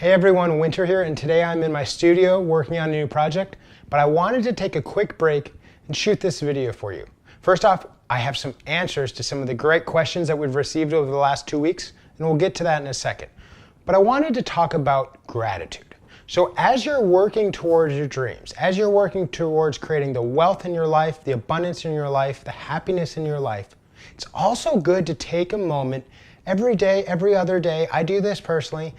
Hey everyone, Winter here, and today I'm in my studio working on a new project, but I wanted to take a quick break and shoot this video for you. First off, I have some answers to some of the great questions that we've received over the last 2 weeks, and we'll get to that in a second. But I wanted to talk about gratitude. So as you're working towards your dreams, as you're working towards creating the wealth in your life, the abundance in your life, the happiness in your life, it's also good to take a moment every day, every other day, I do this personally,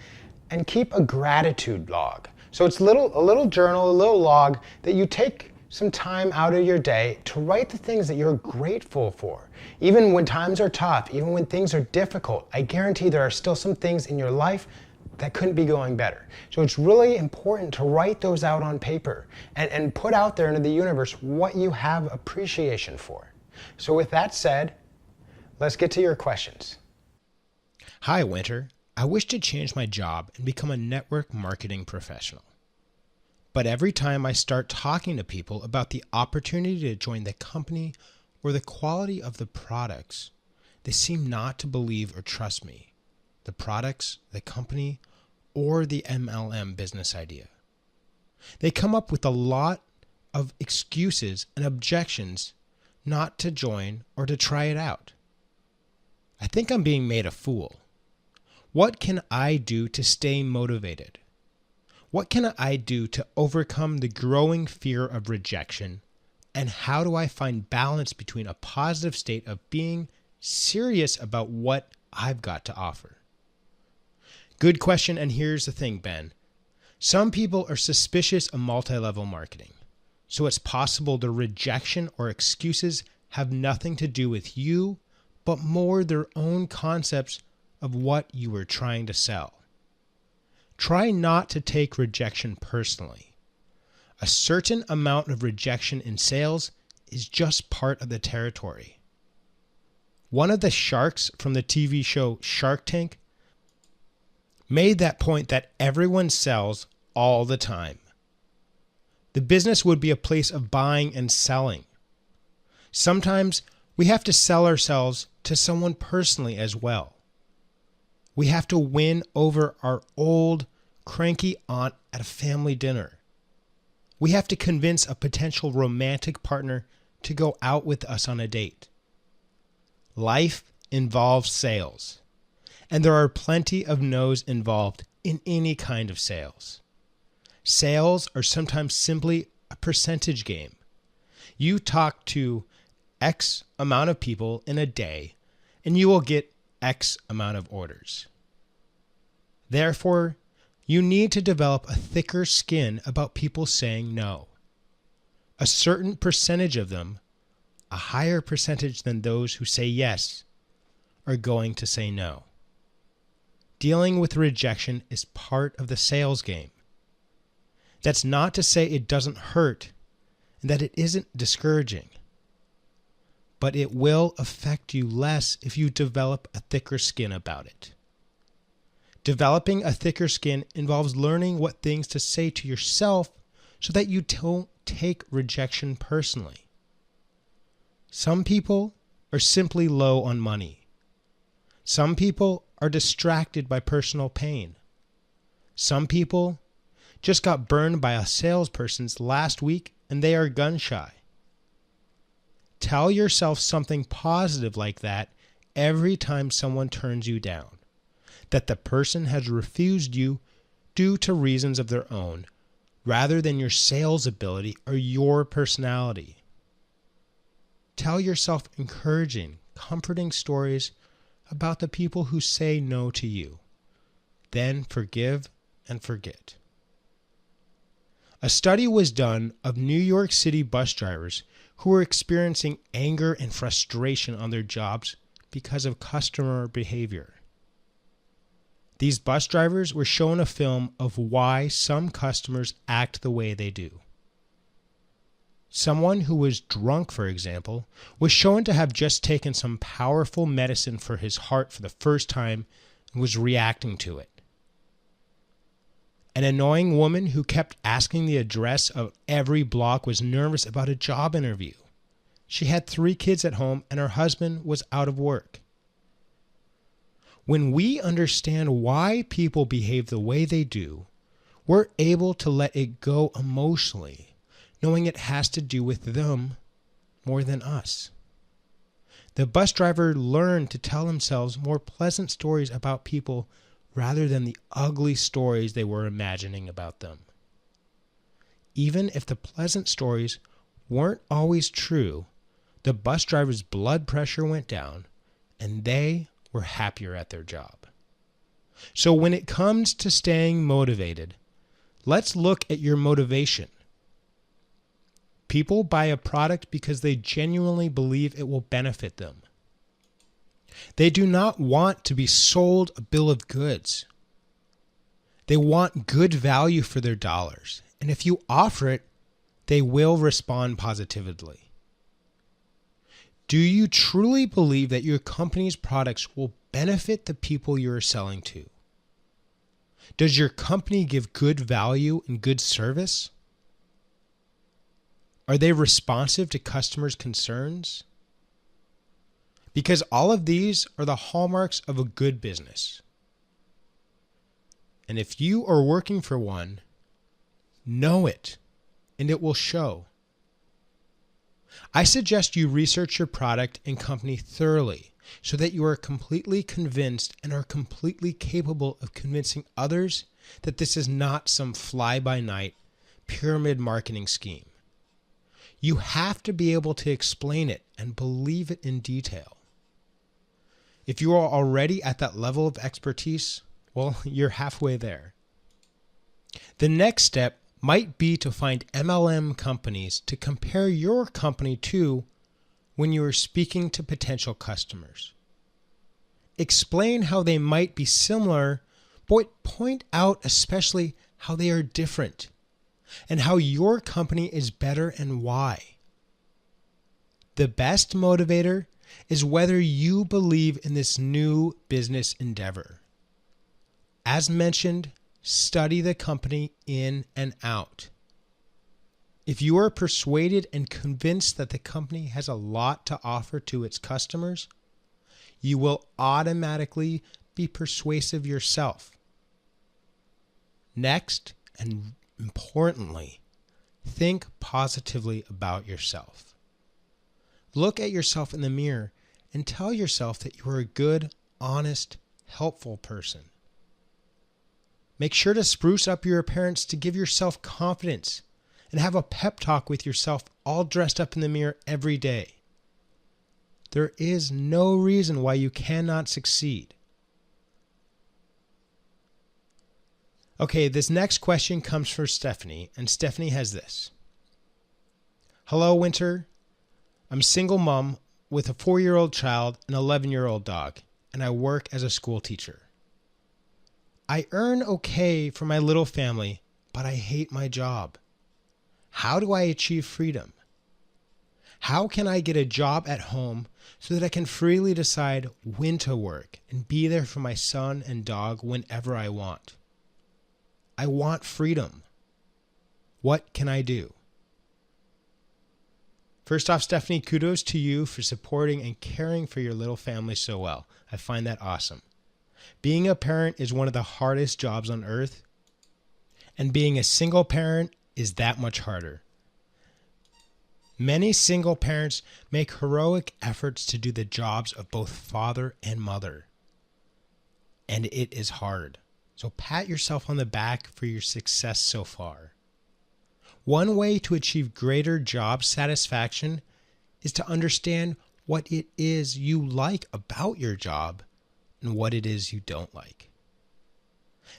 and keep a gratitude log. So it's a little journal, a little log that you take some time out of your day to write the things that you're grateful for. Even when times are tough, even when things are difficult, I guarantee there are still some things in your life that couldn't be going better. So it's really important to write those out on paper and put out there into the universe what you have appreciation for. So with that said, let's get to your questions. Hi, Winter. I wish to change my job and become a network marketing professional. But every time I start talking to people about the opportunity to join the company or the quality of the products, they seem not to believe or trust me, the products, the company, or the MLM business idea. They come up with a lot of excuses and objections not to join or to try it out. I think I'm being made a fool. What can I do to stay motivated? What can I do to overcome the growing fear of rejection? And how do I find balance between a positive state of being serious about what I've got to offer? Good question, and here's the thing, Ben. Some people are suspicious of multi-level marketing, so it's possible the rejection or excuses have nothing to do with you, but more their own concepts of what you were trying to sell. Try not to take rejection personally. A certain amount of rejection in sales is just part of the territory. One of the sharks from the TV show Shark Tank made that point that everyone sells all the time. The business would be a place of buying and selling. Sometimes we have to sell ourselves to someone personally as well. We have to win over our old, cranky aunt at a family dinner. We have to convince a potential romantic partner to go out with us on a date. Life involves sales, and there are plenty of no's involved in any kind of sales. Sales are sometimes simply a percentage game. You talk to X amount of people in a day, and you will get X amount of orders. Therefore, you need to develop a thicker skin about people saying no. A certain percentage of them, a higher percentage than those who say yes, are going to say no. Dealing with rejection is part of the sales game. That's not to say it doesn't hurt and that it isn't discouraging. But it will affect you less if you develop a thicker skin about it. Developing a thicker skin involves learning what things to say to yourself so that you don't take rejection personally. Some people are simply low on money. Some people are distracted by personal pain. Some people just got burned by a salesperson's last week and they are gun shy. Tell yourself something positive like that every time someone turns you down, that the person has refused you due to reasons of their own, rather than your sales ability or your personality. Tell yourself encouraging, comforting stories about the people who say no to you. Then forgive and forget. A study was done of New York City bus drivers who were experiencing anger and frustration on their jobs because of customer behavior. These bus drivers were shown a film of why some customers act the way they do. Someone who was drunk, for example, was shown to have just taken some powerful medicine for his heart for the first time and was reacting to it. An annoying woman who kept asking the address of every block was nervous about a job interview. She had 3 kids at home and her husband was out of work. When we understand why people behave the way they do, we're able to let it go emotionally, knowing it has to do with them more than us. The bus driver learned to tell themselves more pleasant stories about people rather than the ugly stories they were imagining about them. Even if the pleasant stories weren't always true, the bus driver's blood pressure went down and they were happier at their job. So when it comes to staying motivated, let's look at your motivation. People buy a product because they genuinely believe it will benefit them. They do not want to be sold a bill of goods. They want good value for their dollars, and if you offer it, they will respond positively. Do you truly believe that your company's products will benefit the people you are selling to? Does your company give good value and good service? Are they responsive to customers' concerns? Because all of these are the hallmarks of a good business. And if you are working for one, know it, and it will show. I suggest you research your product and company thoroughly so that you are completely convinced and are completely capable of convincing others that this is not some fly-by-night pyramid marketing scheme. You have to be able to explain it and believe it in detail. If you are already at that level of expertise, well, you're halfway there. The next step might be to find MLM companies to compare your company to when you are speaking to potential customers. Explain how they might be similar, but point out especially how they are different and how your company is better and why. The best motivator is whether you believe in this new business endeavor. As mentioned, study the company in and out. If you are persuaded and convinced that the company has a lot to offer to its customers, you will automatically be persuasive yourself. Next, and importantly, think positively about yourself. Look at yourself in the mirror and tell yourself that you are a good, honest, helpful person. Make sure to spruce up your appearance to give yourself confidence and have a pep talk with yourself all dressed up in the mirror every day. There is no reason why you cannot succeed. Okay, this next question comes from Stephanie, and Stephanie has this. Hello, Winter. I'm a single mom with a 4-year-old child and an 11-year-old dog, and I work as a school teacher. I earn okay for my little family, but I hate my job. How do I achieve freedom? How can I get a job at home so that I can freely decide when to work and be there for my son and dog whenever I want? I want freedom. What can I do? First off, Stephanie, kudos to you for supporting and caring for your little family so well. I find that awesome. Being a parent is one of the hardest jobs on earth, and being a single parent is that much harder. Many single parents make heroic efforts to do the jobs of both father and mother, and it is hard. So pat yourself on the back for your success so far. One way to achieve greater job satisfaction is to understand what it is you like about your job and what it is you don't like.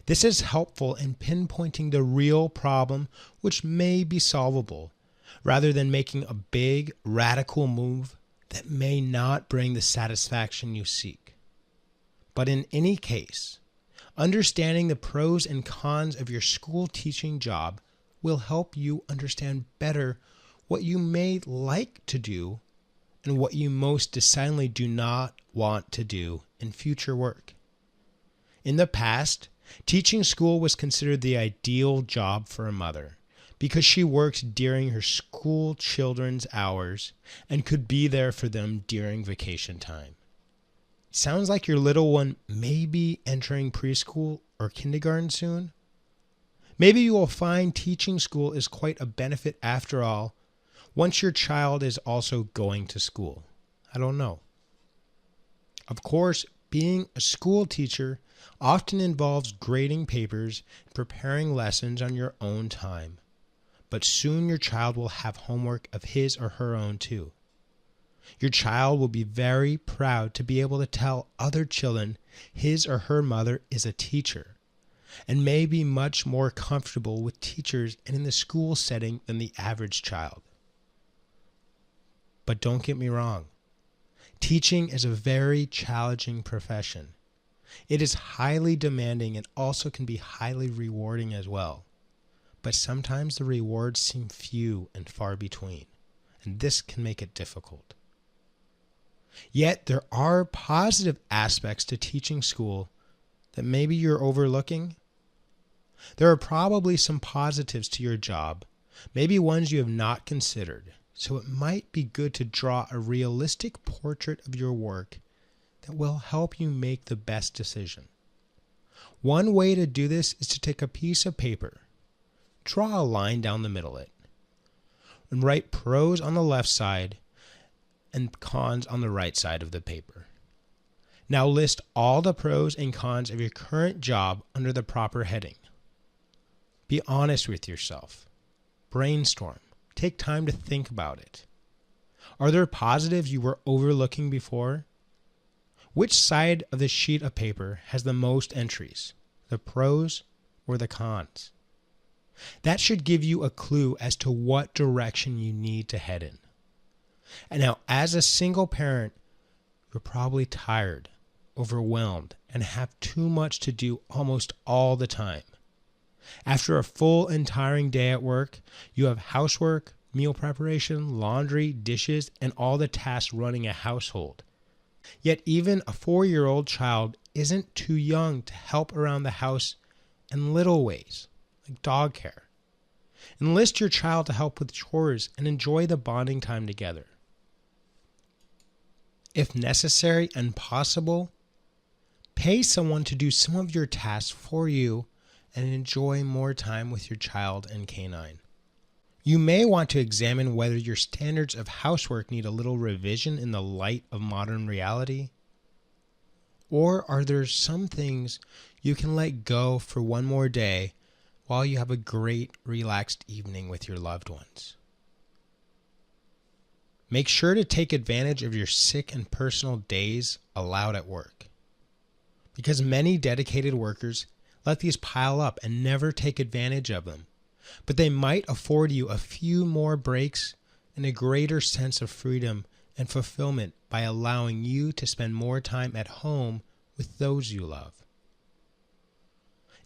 This is helpful in pinpointing the real problem, which may be solvable, rather than making a big, radical move that may not bring the satisfaction you seek. But in any case, understanding the pros and cons of your school teaching job will help you understand better what you may like to do and what you most decidedly do not want to do in future work. In the past, teaching school was considered the ideal job for a mother because she worked during her school children's hours and could be there for them during vacation time. sounds like your little one may be entering preschool or kindergarten soon. Maybe you will find teaching school is quite a benefit after all, once your child is also going to school. I don't know. Of course, being a school teacher often involves grading papers and preparing lessons on your own time. But soon your child will have homework of his or her own too. Your child will be very proud to be able to tell other children his or her mother is a teacher, and may be much more comfortable with teachers and in the school setting than the average child. But don't get me wrong. Teaching is a very challenging profession. It is highly demanding and also can be highly rewarding as well. But sometimes the rewards seem few and far between, and this can make it difficult. Yet there are positive aspects to teaching school that maybe you're overlooking. There are probably some positives to your job, maybe ones you have not considered, so it might be good to draw a realistic portrait of your work that will help you make the best decision. One way to do this is to take a piece of paper, draw a line down the middle of it, and write pros on the left side and cons on the right side of the paper. Now list all the pros and cons of your current job under the proper heading. Be honest with yourself. Brainstorm. Take time to think about it. Are there positives you were overlooking before? Which side of the sheet of paper has the most entries, the pros or the cons? That should give you a clue as to what direction you need to head in. And now, as a single parent, you're probably tired, overwhelmed, and have too much to do almost all the time. After a full and tiring day at work, you have housework, meal preparation, laundry, dishes, and all the tasks running a household. Yet even a 4-year-old child isn't too young to help around the house in little ways, like dog care. Enlist your child to help with chores and enjoy the bonding time together. If necessary and possible, pay someone to do some of your tasks for you and enjoy more time with your child and canine. You may want to examine whether your standards of housework need a little revision in the light of modern reality. Or are there some things you can let go for one more day while you have a great, relaxed evening with your loved ones? Make sure to take advantage of your sick and personal days allowed at work, because many dedicated workers let these pile up and never take advantage of them. But they might afford you a few more breaks and a greater sense of freedom and fulfillment by allowing you to spend more time at home with those you love.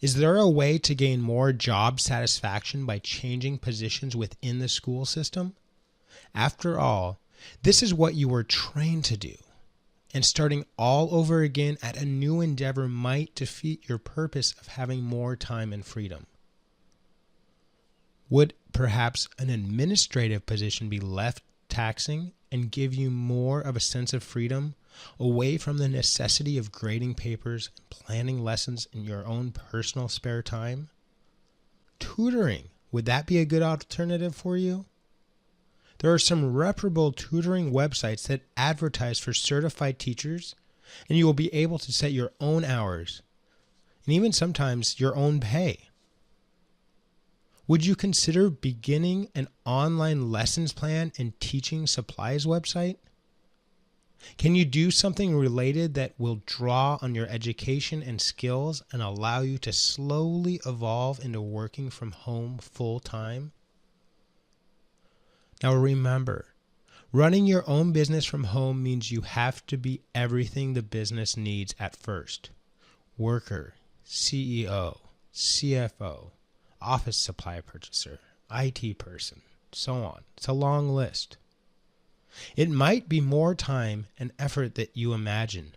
Is there a way to gain more job satisfaction by changing positions within the school system? After all, this is what you were trained to do, and starting all over again at a new endeavor might defeat your purpose of having more time and freedom. Would perhaps an administrative position be less taxing and give you more of a sense of freedom, away from the necessity of grading papers and planning lessons in your own personal spare time? Tutoring, would that be a good alternative for you? There are some reputable tutoring websites that advertise for certified teachers, and you will be able to set your own hours, and even sometimes your own pay. Would you consider beginning an online lessons plan and teaching supplies website? Can you do something related that will draw on your education and skills and allow you to slowly evolve into working from home full time? Now remember, running your own business from home means you have to be everything the business needs at first. Worker, CEO, CFO, office supply purchaser, IT person, so on. It's a long list. It might be more time and effort that you imagine,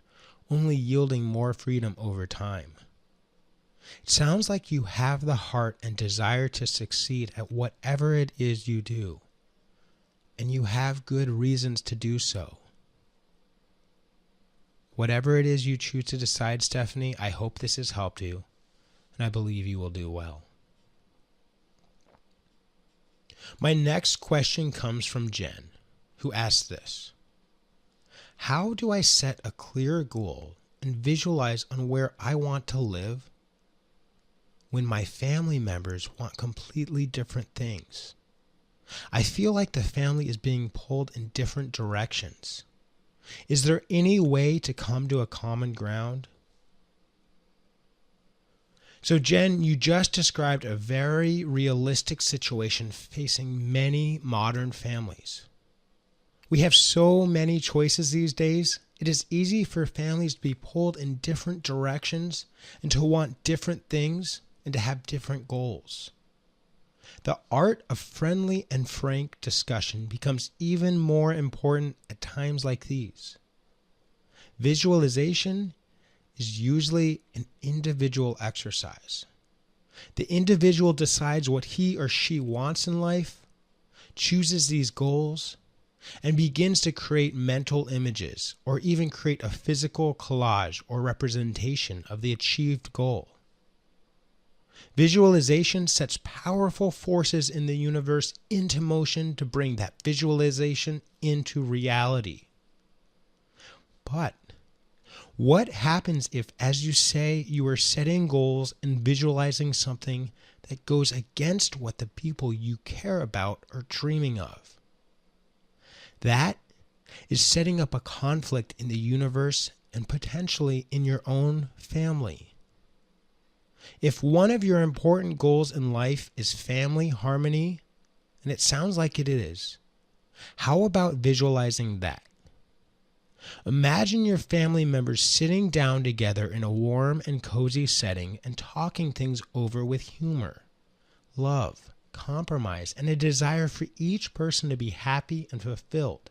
only yielding more freedom over time. It sounds like you have the heart and desire to succeed at whatever it is you do, and you have good reasons to do so. Whatever it is you choose to decide, Stephanie, I hope this has helped you, and I believe you will do well. My next question comes from Jen, who asks this: how do I set a clear goal and visualize on where I want to live when my family members want completely different things? I feel like the family is being pulled in different directions. Is there any way to come to a common ground? So Jen, you just described a very realistic situation facing many modern families. We have so many choices these days. It is easy for families to be pulled in different directions and to want different things and to have different goals. The art of friendly and frank discussion becomes even more important at times like these. Visualization is usually an individual exercise. The individual decides what he or she wants in life, chooses these goals, and begins to create mental images or even create a physical collage or representation of the achieved goal. Visualization sets powerful forces in the universe into motion to bring that visualization into reality. But what happens if, as you say, you are setting goals and visualizing something that goes against what the people you care about are dreaming of? That is setting up a conflict in the universe and potentially in your own family. If one of your important goals in life is family harmony, and it sounds like it is, how about visualizing that? Imagine your family members sitting down together in a warm and cozy setting and talking things over with humor, love, compromise, and a desire for each person to be happy and fulfilled.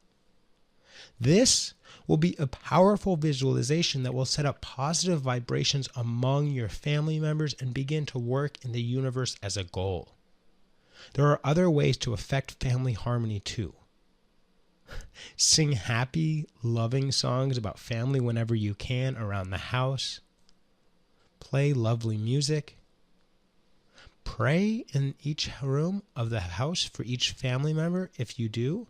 This will be a powerful visualization that will set up positive vibrations among your family members and begin to work in the universe as a goal. There are other ways to affect family harmony too. Sing happy, loving songs about family whenever you can around the house. Play lovely music. Pray in each room of the house for each family member if you do.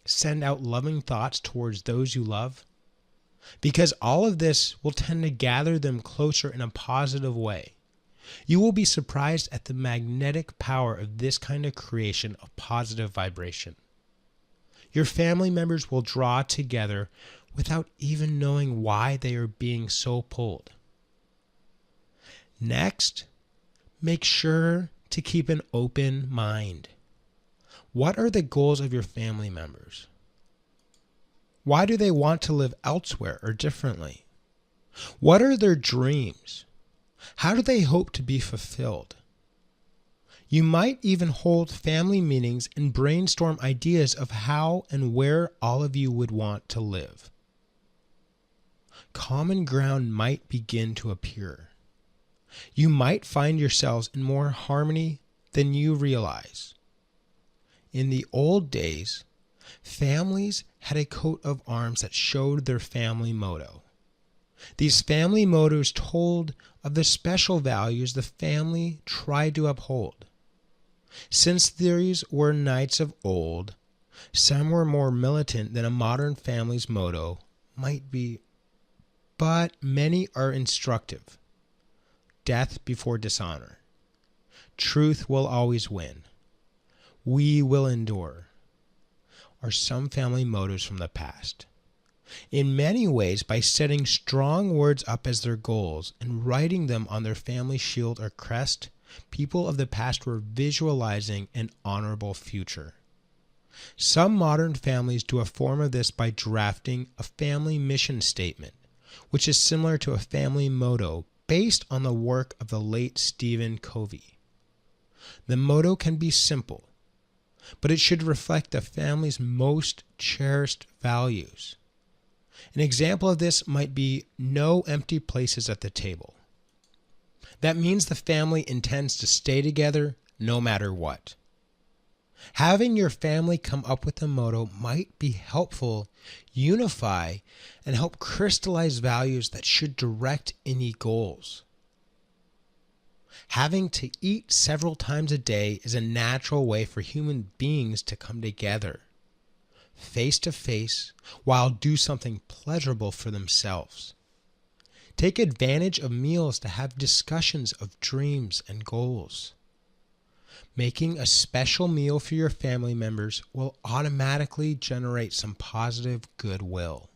Send out loving thoughts towards those you love, because all of this will tend to gather them closer in a positive way. You will be surprised at the magnetic power of this kind of creation of positive vibration. Your family members will draw together without even knowing why they are being so pulled. Next, make sure to keep an open mind. What are the goals of your family members? Why do they want to live elsewhere or differently? What are their dreams? How do they hope to be fulfilled? You might even hold family meetings and brainstorm ideas of how and where all of you would want to live. Common ground might begin to appear. You might find yourselves in more harmony than you realize. In the old days, families had a coat of arms that showed their family motto. These family mottos told of the special values the family tried to uphold. Since these were knights of old, some were more militant than a modern family's motto might be, but many are instructive. Death before dishonor. Truth will always win. We will endure, are some family mottos from the past. In many ways, by setting strong words up as their goals and writing them on their family shield or crest, people of the past were visualizing an honorable future. Some modern families do a form of this by drafting a family mission statement, which is similar to a family motto based on the work of the late Stephen Covey. The motto can be simple, but it should reflect the family's most cherished values. An example of this might be no empty places at the table. That means the family intends to stay together no matter what. Having your family come up with a motto might be helpful, unify, and help crystallize values that should direct any goals. Having to eat several times a day is a natural way for human beings to come together, face to face, while do something pleasurable for themselves. Take advantage of meals to have discussions of dreams and goals. Making a special meal for your family members will automatically generate some positive goodwill.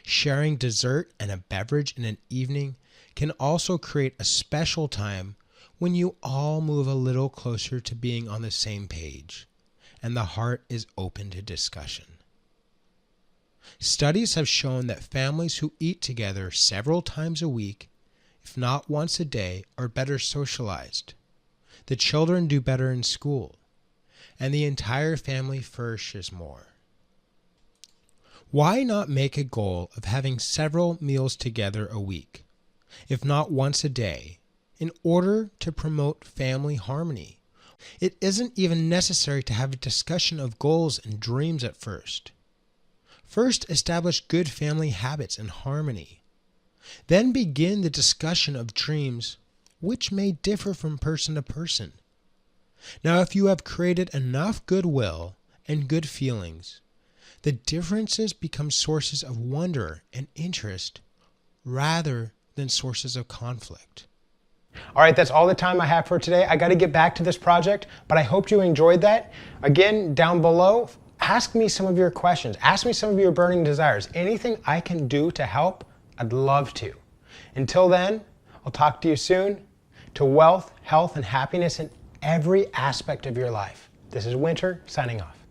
Sharing dessert and a beverage in an evening can also create a special time when you all move a little closer to being on the same page, and the heart is open to discussion. Studies have shown that families who eat together several times a week, if not once a day, are better socialized. The children do better in school, and the entire family flourishes more. Why not make a goal of having several meals together a week, if not once a day, in order to promote family harmony? It isn't even necessary to have a discussion of goals and dreams at first. First, establish good family habits and harmony. Then begin the discussion of dreams, which may differ from person to person. Now, if you have created enough goodwill and good feelings, the differences become sources of wonder and interest rather than sources of conflict. All right, that's all the time I have for today. I got to get back to this project, but I hope you enjoyed that. Again, down below, ask me some of your questions. Ask me some of your burning desires. Anything I can do to help, I'd love to. Until then, I'll talk to you soon. To wealth, health, and happiness in every aspect of your life. This is Winter, signing off.